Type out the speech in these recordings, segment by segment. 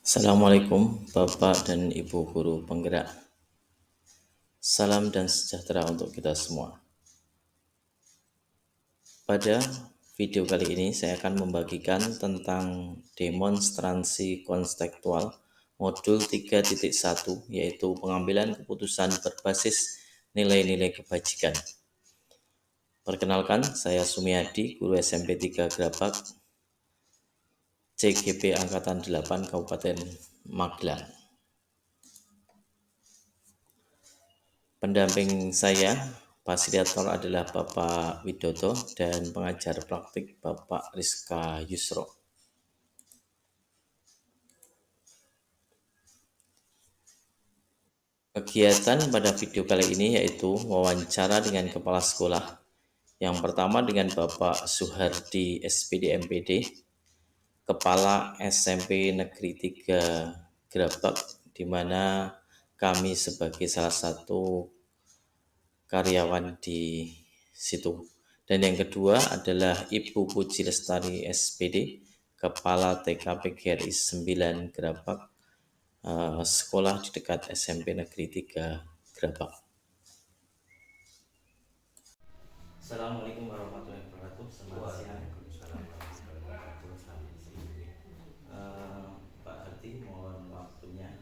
Assalamualaikum Bapak dan Ibu Guru Penggerak. Salam dan sejahtera untuk kita semua. Pada video kali ini saya akan membagikan tentang demonstrasi konstekstual modul 3.1 yaitu pengambilan keputusan berbasis nilai-nilai kebajikan. Perkenalkan, saya Sumiadi, guru SMP 3 Grabak, CGP Angkatan 8 Kabupaten Magelang. Pendamping saya, fasilitator adalah Bapak Widodo dan pengajar praktik Bapak Rizka Yusro. Kegiatan pada video kali ini yaitu wawancara dengan kepala sekolah. Yang pertama dengan Bapak Suhardi SPD MPD, Kepala SMP Negeri 3 Grabak, di mana kami sebagai salah satu karyawan di situ. Dan yang kedua adalah Ibu Puji Lestari SPD, Kepala TK PGRI 9 Grabak, sekolah di dekat SMP Negeri 3 Grabak. Assalamualaikum warahmatullahi wabarakatuh. Selamat siang. Pak Hardi, mohon waktunya.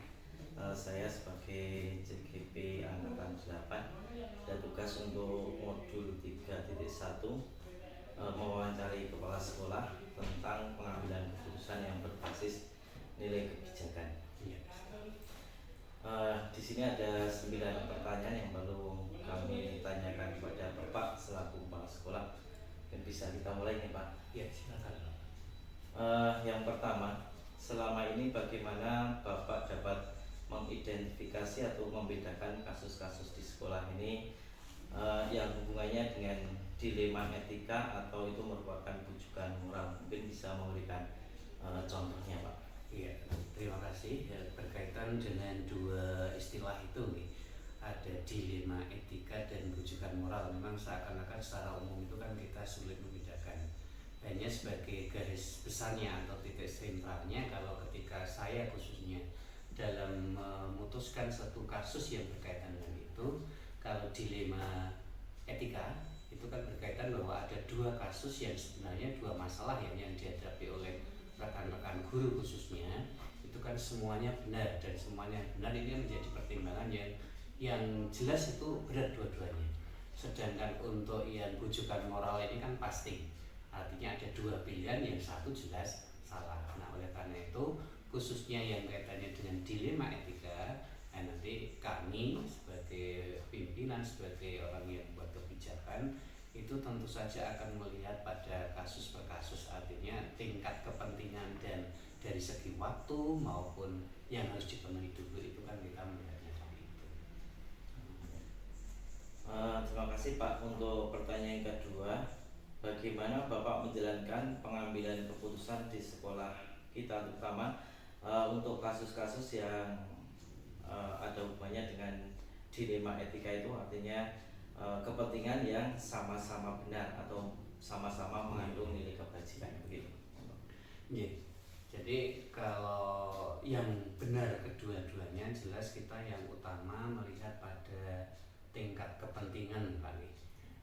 Saya sebagai CGP Angkatan 8 ada tugas untuk modul 3.1 mewawancari kepala sekolah tentang pengambilan keputusan yang berbasis nilai kebijakan. Di sini ada 9 pertanyaan yang perlu kami tanyakan kepada Bapak selaku kepala sekolah. Dan bisa kita mulai nih Pak? Ya, silakan. Yang pertama, selama ini bagaimana Bapak dapat mengidentifikasi atau membedakan kasus-kasus di sekolah ini yang hubungannya dengan dilema etika atau itu merupakan bujukan moral? Mungkin bisa memberikan contohnya Pak. Iya, terima kasih. Ya, berkaitan dengan dua istilah itu nih, ada dilema etika dan bujukan moral. Memang seakan-akan secara umum itu kan kita sulit membedakan. Hanya sebagai garis besarnya atau titik sentralnya, kalau ketika saya khususnya dalam memutuskan satu kasus yang berkaitan dengan itu, kalau dilema etika itu kan berkaitan bahwa ada dua kasus yang sebenarnya dua masalah yang dihadapi oleh rekan-rekan guru khususnya, itu kan semuanya benar, dan semuanya benar ini menjadi pertimbangan yang jelas itu berat dua-duanya. Sedangkan untuk yang bujukan moral ini kan pasti, artinya ada dua pilihan, yang satu jelas salah. Nah, oleh karena itu khususnya yang kaitannya dengan dilema etika, nanti kami sebagai pimpinan, sebagai orang yang buat kebijakan, itu tentu saja akan melihat pada kasus per kasus, artinya tingkat kepentingan dan dari segi waktu maupun yang harus dipenuhi dulu, itu kan kita melihatnya dari itu. Terima kasih Pak. Untuk pertanyaan yang kedua, bagaimana Bapak menjalankan pengambilan keputusan di sekolah kita, terutama untuk kasus-kasus yang ada hubungannya dengan dilema etika, itu artinya kepentingan yang sama-sama benar atau sama-sama mengandung nilai kebajikan begitu. Ya, jadi kalau yang benar kedua-duanya jelas kita yang utama melihat pada tingkat kepentingan Pak.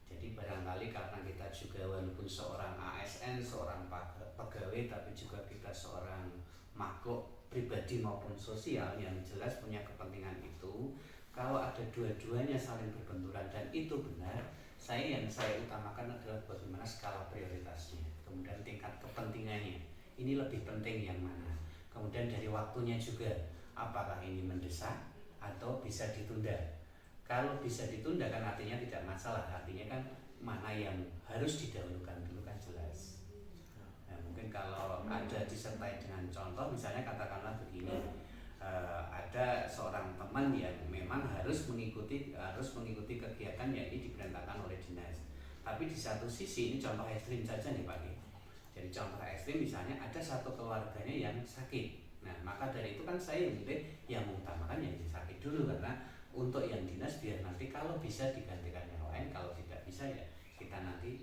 Jadi barangkali karena kita juga walaupun seorang ASN, seorang pegawai, tapi juga kita seorang makhluk pribadi maupun sosial yang jelas punya kepentingan itu. Kalau ada dua-duanya saling berbenturan dan itu benar, yang saya utamakan adalah bagaimana skala prioritasnya, kemudian tingkat kepentingannya, ini lebih penting yang mana, kemudian dari waktunya juga, apakah ini mendesak atau bisa ditunda. Kalau bisa ditunda kan artinya tidak masalah, artinya kan mana yang harus didahulukan dulu kan jelas. Nah, mungkin kalau ada disertai dengan contoh, misalnya katakanlah begini, ada seorang teman yang memang harus mengikuti kegiatan yang ini diperintahkan oleh dinas. Tapi di satu sisi, ini contoh ekstrim saja nih Pak. Jadi contoh ekstrim misalnya ada satu keluarganya yang sakit. Nah, maka dari itu kan saya milih yang mengutamakan yang sakit dulu, karena untuk yang dinas biar nanti kalau bisa digantikan yang lain, kalau tidak bisa ya kita nanti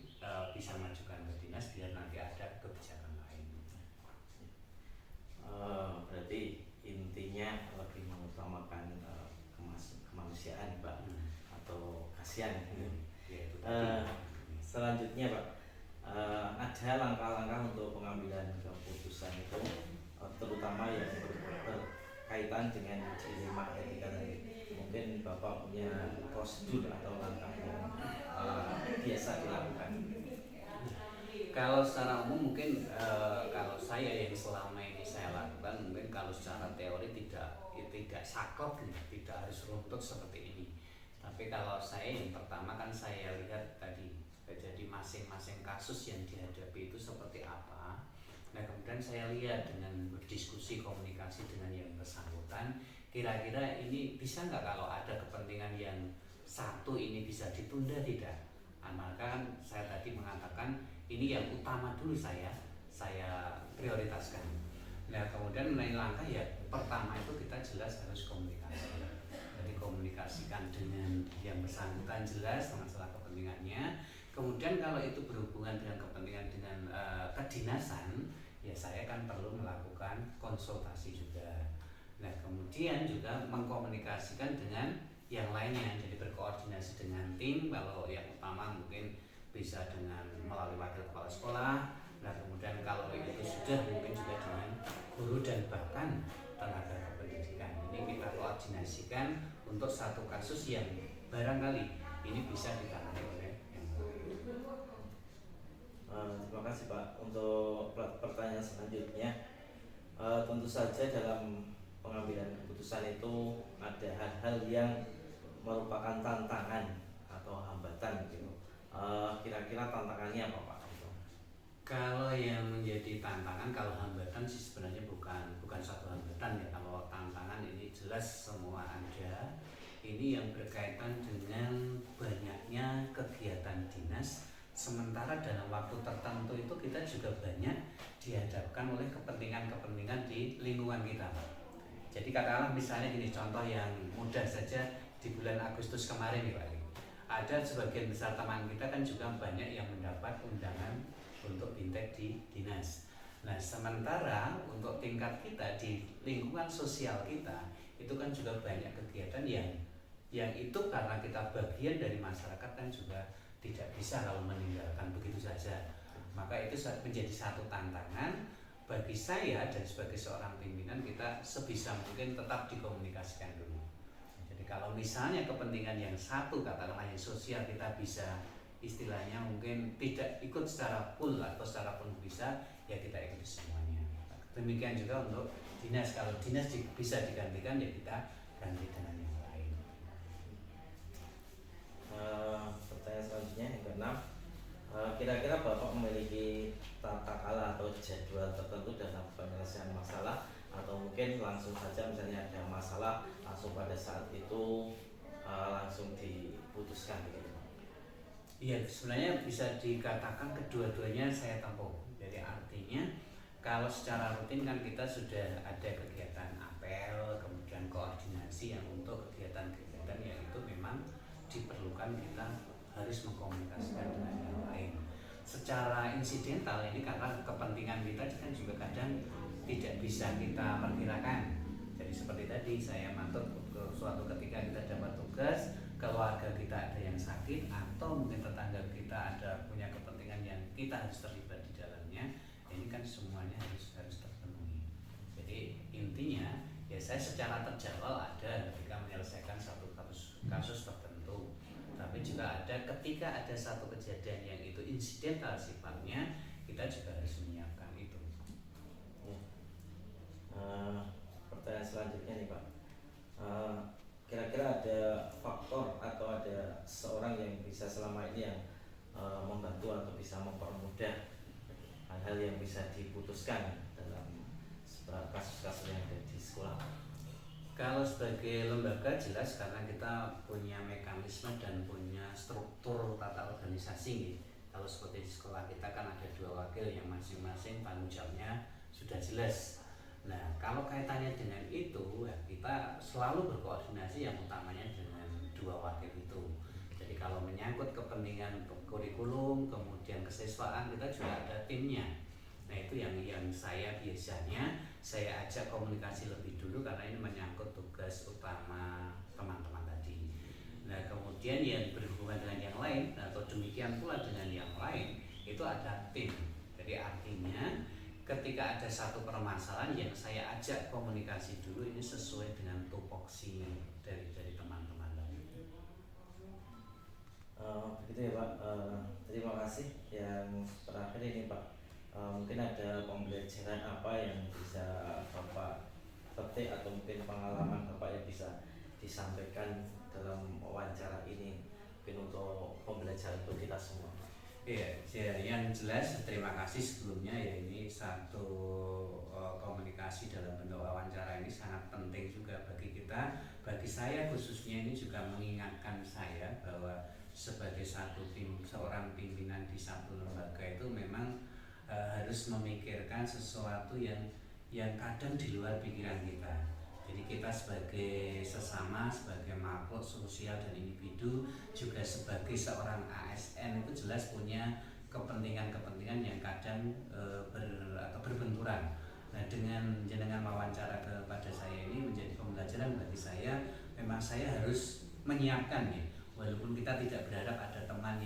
bisa majukan ke dinas biar nanti ada kebijakan lain. Berarti berkaitan dengan dilema etika tadi. Mungkin Bapak punya prosedur atau langkah yang biasa dilakukan. Kalau secara umum mungkin kalau saya yang selama ini saya lakukan, mungkin kalau secara teori tidak saklek, tidak harus runtut seperti ini. Tapi kalau saya yang pertama kan saya lihat tadi, jadi masing-masing kasus yang dihadapi itu seperti apa. Nah kemudian saya lihat dengan berdiskusi komunikasi dengan yang bersangkutan, kira-kira ini bisa nggak kalau ada kepentingan yang satu ini bisa ditunda tidak? Nah, maka saya tadi mengatakan ini yang utama dulu saya prioritaskan. Nah kemudian mengenai langkah ya pertama itu kita jelas harus komunikasi. Jadi komunikasikan dengan yang bersangkutan jelas masalah kepentingannya. Kemudian kalau itu berhubungan dengan kepentingan dengan kedinasan, ya saya kan perlu melakukan konsultasi juga. Nah kemudian juga mengkomunikasikan dengan yang lainnya, jadi berkoordinasi dengan tim. Kalau yang utama mungkin bisa dengan melalui wakil kepala sekolah. Nah kemudian kalau itu sudah mungkin juga dengan guru dan bahkan tenaga kependidikan. Ini kita koordinasikan untuk satu kasus yang barangkali ini bisa ditangani oleh yang lain. Terima kasih Pak. Untuk pertanyaan selanjutnya, tentu saja dalam pengambilan keputusan itu ada hal-hal yang merupakan tantangan atau hambatan gitu. Kira-kira tantangannya apa Pak? Kalau yang menjadi tantangan, kalau hambatan sih sebenarnya bukan satu hambatan ya. Kalau tantangan ini jelas semua ada. Ini yang berkaitan dengan banyaknya kegiatan dinas. Sementara dalam waktu tertentu itu kita juga banyak dihadapkan oleh kepentingan-kepentingan di lingkungan kita. Jadi katakanlah misalnya gini, contoh yang mudah saja di bulan Agustus kemarin nih Pak. Ada sebagian besar teman kita kan juga banyak yang mendapat undangan untuk bintek di dinas. Nah sementara untuk tingkat kita di lingkungan sosial kita itu kan juga banyak kegiatan yang itu karena kita bagian dari masyarakat kan juga tidak bisa kalau meninggalkan begitu saja. Maka itu menjadi satu tantangan bagi saya dan sebagai seorang pimpinan, kita sebisa mungkin tetap dikomunikasikan dulu. Jadi kalau misalnya kepentingan yang satu katakanlah yang sosial kita bisa istilahnya mungkin tidak ikut secara full atau secara penuh bisa, ya kita ikuti semuanya. Demikian juga untuk dinas, kalau dinas bisa digantikan ya kita ganti dengan yang lain. Pertanyaan selanjutnya yang keenam, kira-kira Bapak memiliki tata cara atau jadwal tertentu dalam penyelesaian masalah, atau mungkin langsung saja misalnya ada masalah langsung pada saat itu langsung diputuskan gitu? Iya, sebenarnya bisa dikatakan kedua-duanya saya tempuh. Jadi artinya kalau secara rutin kan kita sudah ada kegiatan apel, kemudian koordinasi yang untuk kegiatan-kegiatan yang itu memang diperlukan kita harus mengkomunikasikan dengan yang lain. Secara insidental ini karena kepentingan kita kan juga kadang tidak bisa kita perkirakan. Jadi seperti tadi saya matur ke suatu ketika kita dapat tugas, keluarga kita ada yang sakit atau mungkin tetangga kita ada punya kepentingan yang kita harus terlibat di dalamnya, ini kan semuanya harus terpenuhi. Jadi intinya ya saya secara terjadwal ada ketika menyelesaikan satu kasus tertentu, tapi juga ada ketika ada satu kejadian yang itu insidental sifatnya, kita juga harus menyiapkan itu. Pertanyaan selanjutnya nih Pak, kira-kira ada faktor atau ada seorang yang bisa selama ini yang membantu atau bisa mempermudah hal-hal yang bisa diputuskan dalam kasus-kasus yang ada di sekolah? Kalau sebagai lembaga jelas karena kita punya mekanisme dan punya struktur tata organisasi nih. Kalau seperti di sekolah kita kan ada 2 wakil yang masing-masing tanggung jawabnya sudah jelas. Nah kalau kaitannya dengan itu ya kita selalu berkoordinasi yang utamanya dengan 2 wakil itu. Jadi kalau menyangkut kepentingan kurikulum kemudian kesiswaan kita juga ada timnya. Nah itu yang saya biasanya saya ajak komunikasi lebih dulu karena ini menyangkut tugas utama teman-teman tadi. Nah kemudian yang berhubungan dengan yang lain atau demikian pula dengan yang lain itu ada tim. Jadi artinya ketika ada satu permasalahan yang saya ajak komunikasi dulu, ini sesuai dengan tupoksi dari teman-teman tadi. Begitu ya Pak. Terima kasih. Yang terakhir ini Pak, mungkin ada pembelajaran apa yang bisa Bapak petik atau mungkin pengalaman Bapak yang bisa disampaikan dalam wawancara ini, mungkin untuk pembelajaran untuk kita semua. Iya, yang jelas terima kasih sebelumnya ya, ini satu komunikasi dalam bentuk wawancara ini sangat penting juga bagi kita, bagi saya khususnya. Ini juga mengingatkan saya bahwa sebagai seorang pimpinan di satu lembaga itu memang harus memikirkan sesuatu yang kadang di luar pikiran kita. Jadi kita sebagai sesama, sebagai makhluk sosial dan individu, juga sebagai seorang ASN itu jelas punya kepentingan-kepentingan yang kadang berbenturan. Nah, dengan jenengan wawancara kepada saya ini menjadi pembelajaran bagi saya. Memang saya harus menyiapkan ya, walaupun kita tidak berharap ada teman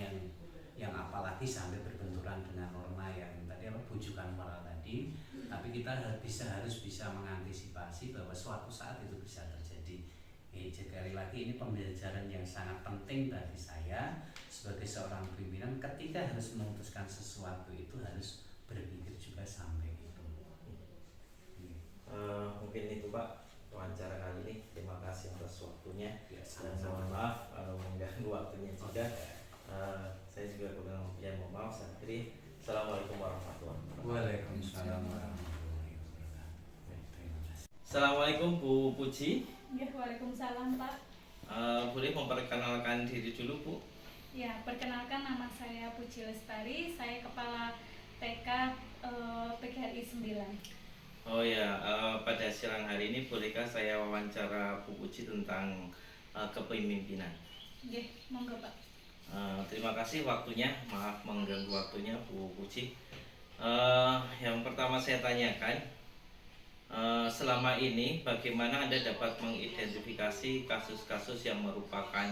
yang apalagi sampai berbenturan dengan norma yang tadi bujukan moral tadi, tapi kita harus bisa mengantisipasi bahwa suatu saat itu bisa terjadi. Sekali lagi ini pembelajaran yang sangat penting bagi saya sebagai seorang pimpinan. Ketika harus memutuskan sesuatu itu harus berpikir juga sampai itu. Mungkin itu Pak wawancara kali ini. Terima kasih atas waktunya Ya, dan mohon maaf mengganggu waktunya juga. Saya juga kurang mohon maaf. Saya akhiri. Assalamualaikum warahmatullahi wabarakatuh. Waalaikumsalam warahmatullahi wabarakatuh. Assalamualaikum Bu Puji. Ya, waalaikumsalam Pak. Boleh memperkenalkan diri dulu Bu? Ya, perkenalkan nama saya Puji Lestari, saya Kepala TK PGRI 9. Oh ya, pada siang hari ini bolehkah saya wawancara Bu Puji tentang kepemimpinan? Ya, monggo Pak. Terima kasih waktunya, maaf mengganggu waktunya Bu Puji. Yang pertama saya tanyakan, selama ini bagaimana Anda dapat mengidentifikasi kasus-kasus yang merupakan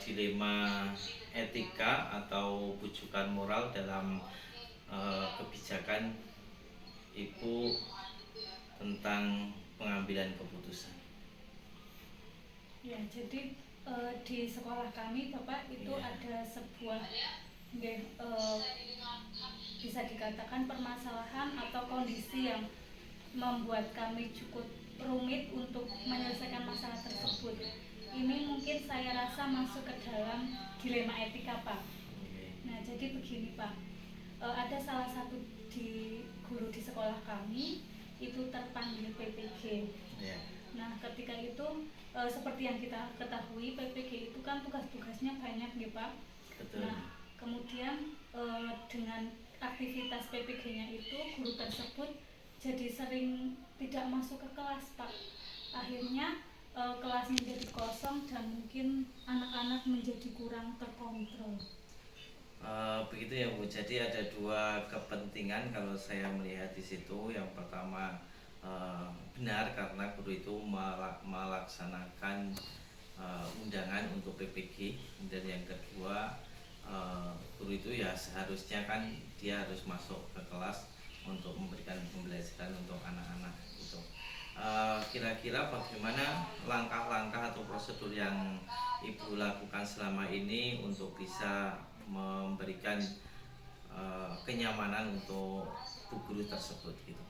dilema etika atau bujukan moral dalam kebijakan Ibu tentang pengambilan keputusan? Ya, jadi di sekolah kami Bapak itu ada sebuah bisa dikatakan permasalahan atau kondisi yang membuat kami cukup rumit untuk menyelesaikan masalah tersebut. Ini mungkin saya rasa masuk ke dalam dilema etika Pak. Nah, jadi begini Pak, ada salah satu guru di sekolah kami itu terpanggil PPG. Nah, ketika itu seperti yang kita ketahui, PPG itu kan tugas-tugasnya banyak nih Pak. Betul. Nah, kemudian dengan aktivitas PPG-nya itu guru tersebut jadi sering tidak masuk ke kelas Pak. Akhirnya kelas menjadi kosong dan mungkin anak-anak menjadi kurang terkontrol. Begitu ya Bu. Jadi ada dua kepentingan kalau saya melihat di situ. Yang pertama benar karena guru itu melaksanakan undangan untuk PPG, dan yang kedua guru itu ya seharusnya kan dia harus masuk ke kelas untuk memberikan pembelajaran untuk anak-anak gitu. Kira-kira bagaimana langkah-langkah atau prosedur yang Ibu lakukan selama ini untuk bisa memberikan kenyamanan untuk bu guru tersebut gitu?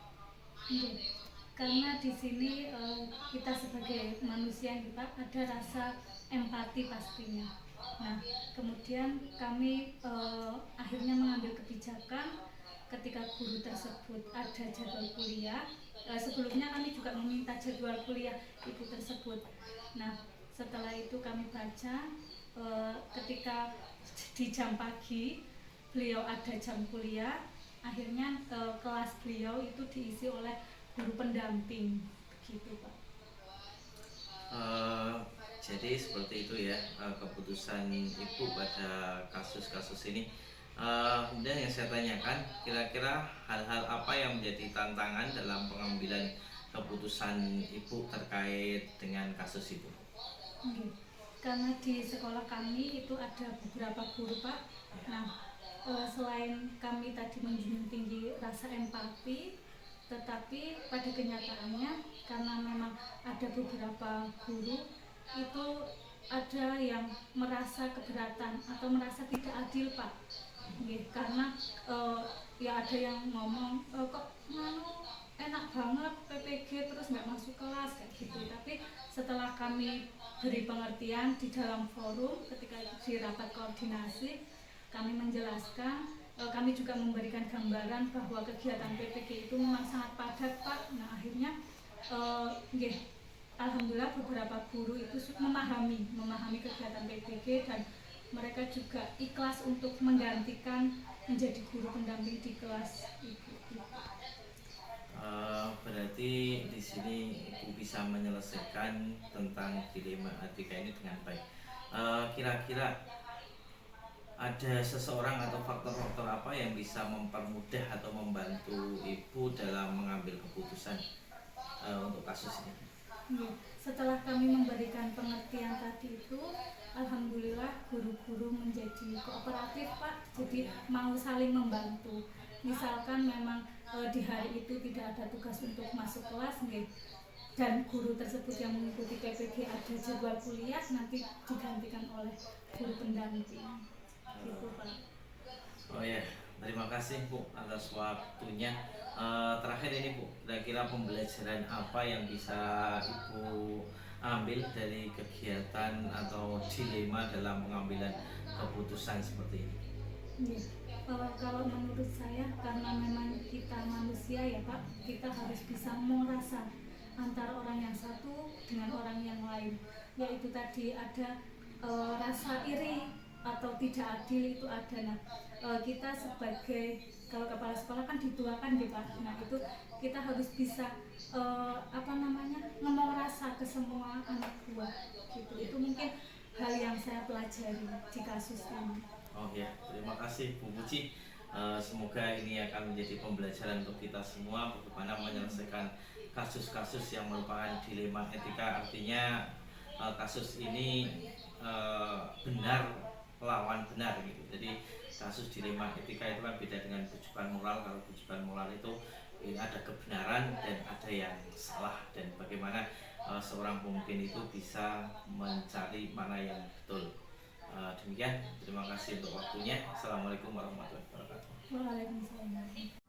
Karena di sini kita sebagai manusia kita ada rasa empati pastinya. Nah, kemudian kami akhirnya mengambil kebijakan ketika guru tersebut ada jadwal kuliah. Sebelumnya kami juga meminta jadwal kuliah ibu tersebut. Nah, setelah itu kami baca ketika di jam pagi beliau ada jam kuliah, akhirnya kelas beliau itu diisi oleh guru pendamping, begitu Pak. Jadi seperti itu ya keputusan Ibu pada kasus-kasus ini. Kemudian yang saya tanyakan, kira-kira hal-hal apa yang menjadi tantangan dalam pengambilan keputusan Ibu terkait dengan kasus itu? Karena di sekolah kami itu ada beberapa guru Pak. Nah, selain kami tadi menjunjung tinggi rasa empati, tetapi pada kenyataannya karena memang ada beberapa guru itu ada yang merasa keberatan atau merasa tidak adil Pak. Karena ya ada yang ngomong kok nganu enak banget PPG terus nggak masuk kelas kayak gitu. Tapi setelah kami beri pengertian di dalam forum ketika di rapat koordinasi, kami menjelaskan, kami juga memberikan gambaran bahwa kegiatan PPG itu memang sangat padat Pak. Nah akhirnya alhamdulillah beberapa guru itu memahami kegiatan PPG dan mereka juga ikhlas untuk menggantikan menjadi guru pendamping di kelas itu. Berarti di sini Ibu bisa menyelesaikan tentang dilema etika ini dengan baik. Kira-kira ada seseorang atau faktor-faktor apa yang bisa mempermudah atau membantu Ibu dalam mengambil keputusan untuk kasus ini? Ya, setelah kami memberikan pengertian tadi itu, alhamdulillah guru-guru menjadi kooperatif Pak, jadi mau saling membantu. Misalkan memang di hari itu tidak ada tugas untuk masuk kelas, dan guru tersebut yang mengikuti PPG ada jadwal kuliah, nanti digantikan oleh guru pendamping. Gitu Pak. Oh ya, terima kasih Bu atas waktunya. Terakhir ini Bu, kira-kira pembelajaran apa yang bisa Ibu ambil dari kegiatan atau dilema dalam pengambilan keputusan seperti ini? Ya, kalau menurut saya karena memang kita manusia ya Pak, kita harus bisa merasa antara orang yang satu dengan orang yang lain, yaitu tadi ada rasa iri atau tidak adil itu ada. Nah kita sebagai kalau kepala sekolah kan dituakan gitu Pak. Nah itu kita harus bisa ngomong rasa ke semua anak buah gitu. Itu mungkin hal yang saya pelajari di kasus ini. Oh ya, terima kasih Bu Puji. Semoga ini akan menjadi pembelajaran untuk kita semua bagaimana menyelesaikan kasus-kasus yang merupakan dilema etika. Artinya kasus ini benar lawan benar gitu. Jadi kasus dilema etika itu kan beda dengan rujukan moral. Kalau rujukan moral itu ini ada kebenaran dan ada yang salah, dan bagaimana seorang pemimpin itu bisa mencari mana yang betul. Demikian, terima kasih untuk waktunya. Assalamualaikum warahmatullahi wabarakatuh. Waalaikumsalam.